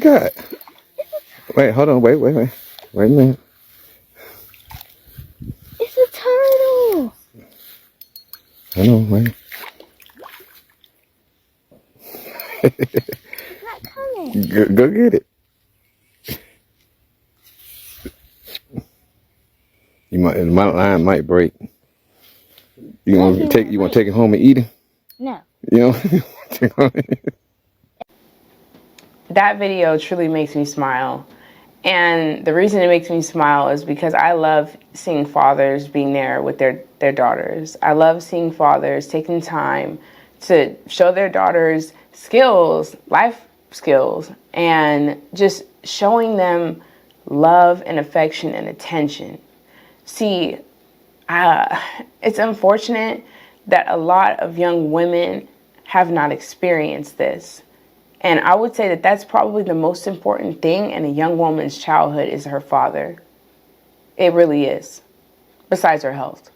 got? Wait, hold on. Wait. Wait a minute. It's a turtle. Hold on, wait. It's not coming. Go get it. My line might break. You want to take it home and eat it? No. You know? That video truly makes me smile. And the reason it makes me smile is because I love seeing fathers being there with their daughters. I love seeing fathers taking time to show their daughters skills, life skills, and just showing them love and affection and attention. See, it's unfortunate that a lot of young women have not experienced this. And I would say that that's probably the most important thing in a young woman's childhood is her father. It really is, besides her health.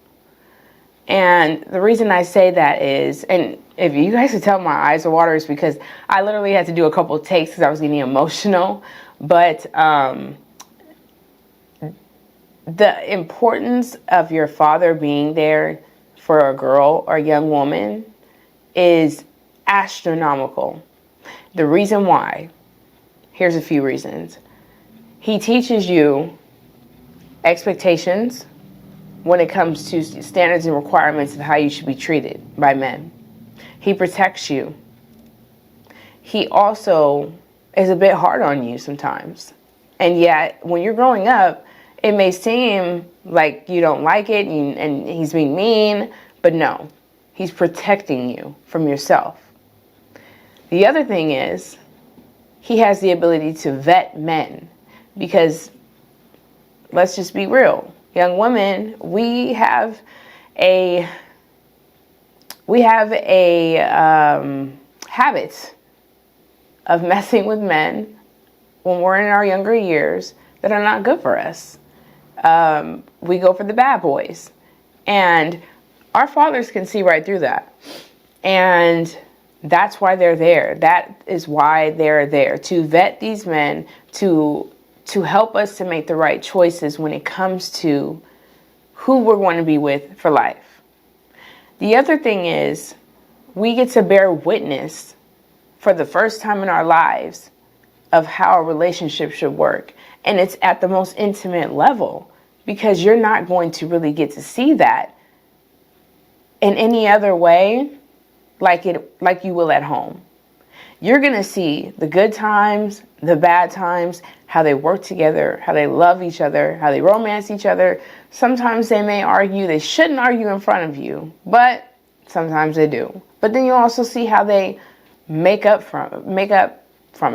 And the reason I say that is, and if you guys could tell my eyes are watering, is because I literally had to do a couple of takes because I was getting emotional. But the importance of your father being there for a girl or a young woman is astronomical. The reason why, here's a few reasons. He teaches you expectations when it comes to standards and requirements of how you should be treated by men. He protects you. He also is a bit hard on you sometimes. And yet, when you're growing up, it may seem like you don't like it and he's being mean, but no, he's protecting you from yourself. The other thing is, he has the ability to vet men because, let's just be real, young women, we have a habit of messing with men when we're in our younger years that are not good for us. We go for the bad boys, and our fathers can see right through that. And that's why they're there. That is why they're there, to vet these men, to help us to make the right choices when it comes to who we're going to be with for life. The other thing is, we get to bear witness for the first time in our lives of how a relationship should work. And it's at the most intimate level, because you're not going to really get to see that in any other way like you will at home. You're going to see the good times, the bad times, how they work together, how they love each other, how they romance each other. Sometimes they may argue. They shouldn't argue in front of you, but sometimes they do. But then you also see how they make up from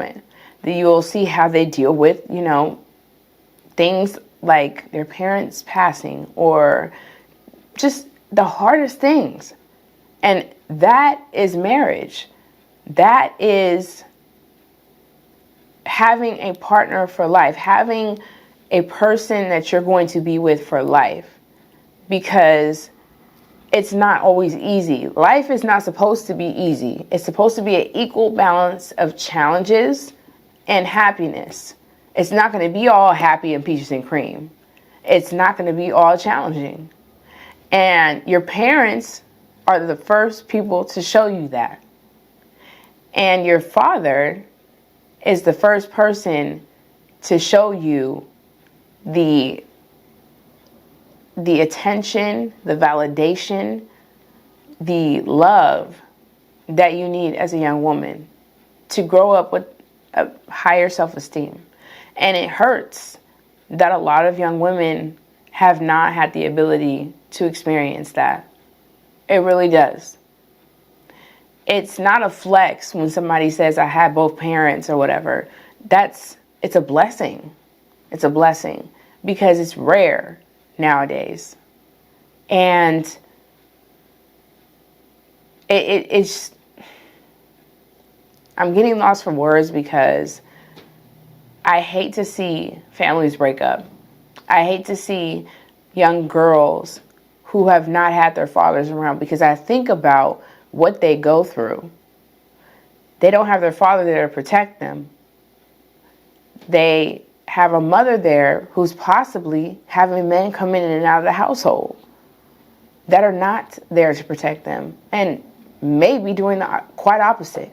it. Then you'll see how they deal with, things like their parents passing or just the hardest things. And that is marriage. That is having a partner for life, having a person that you're going to be with for life, because it's not always easy. Life is not supposed to be easy. It's supposed to be an equal balance of challenges and happiness. It's not going to be all happy and peaches and cream. It's not going to be all challenging. And your parents are the first people to show you that. And your father is the first person to show you the attention, the validation, the love that you need as a young woman to grow up with a higher self-esteem. And it hurts that a lot of young women have not had the ability to experience that. It really does. It's not a flex when somebody says, I had both parents or whatever. It's a blessing. It's a blessing because it's rare nowadays. And it's, I'm getting lost for words because I hate to see families break up. I hate to see young girls who have not had their fathers around, because I think about what they go through. They don't have their father there to protect them. They have a mother there who's possibly having men come in and out of the household that are not there to protect them, and maybe doing the quite opposite.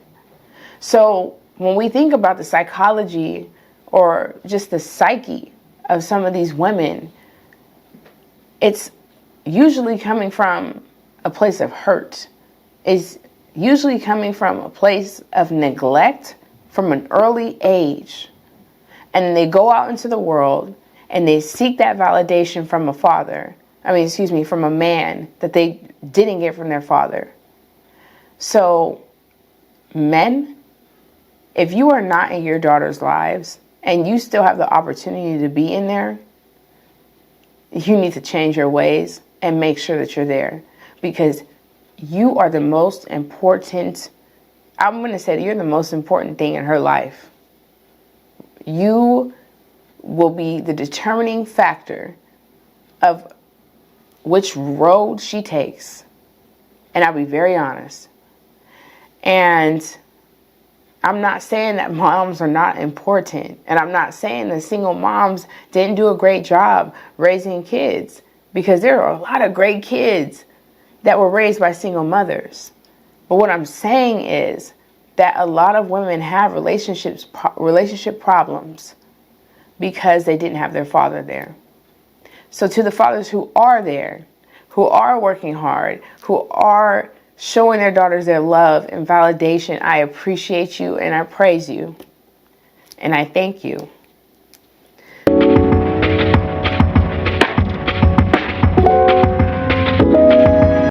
So when we think about the psychology or just the psyche of some of these women, it's usually coming from a place of hurt. It's usually coming from a place of neglect from an early age. And they go out into the world and they seek that validation from from a man that they didn't get from their father. So, men, if you are not in your daughter's lives and you still have the opportunity to be in there, you need to change your ways and make sure that you're there, because you are the most important. I'm going to say that you're the most important thing in her life. You will be the determining factor of which road she takes. And I'll be very honest. And I'm not saying that moms are not important. And I'm not saying that single moms didn't do a great job raising kids, because there are a lot of great kids that were raised by single mothers. But what I'm saying is that a lot of women have relationship problems because they didn't have their father there. So to the fathers who are there, who are working hard, who are showing their daughters their love and validation, I appreciate you and I praise you. And I thank you.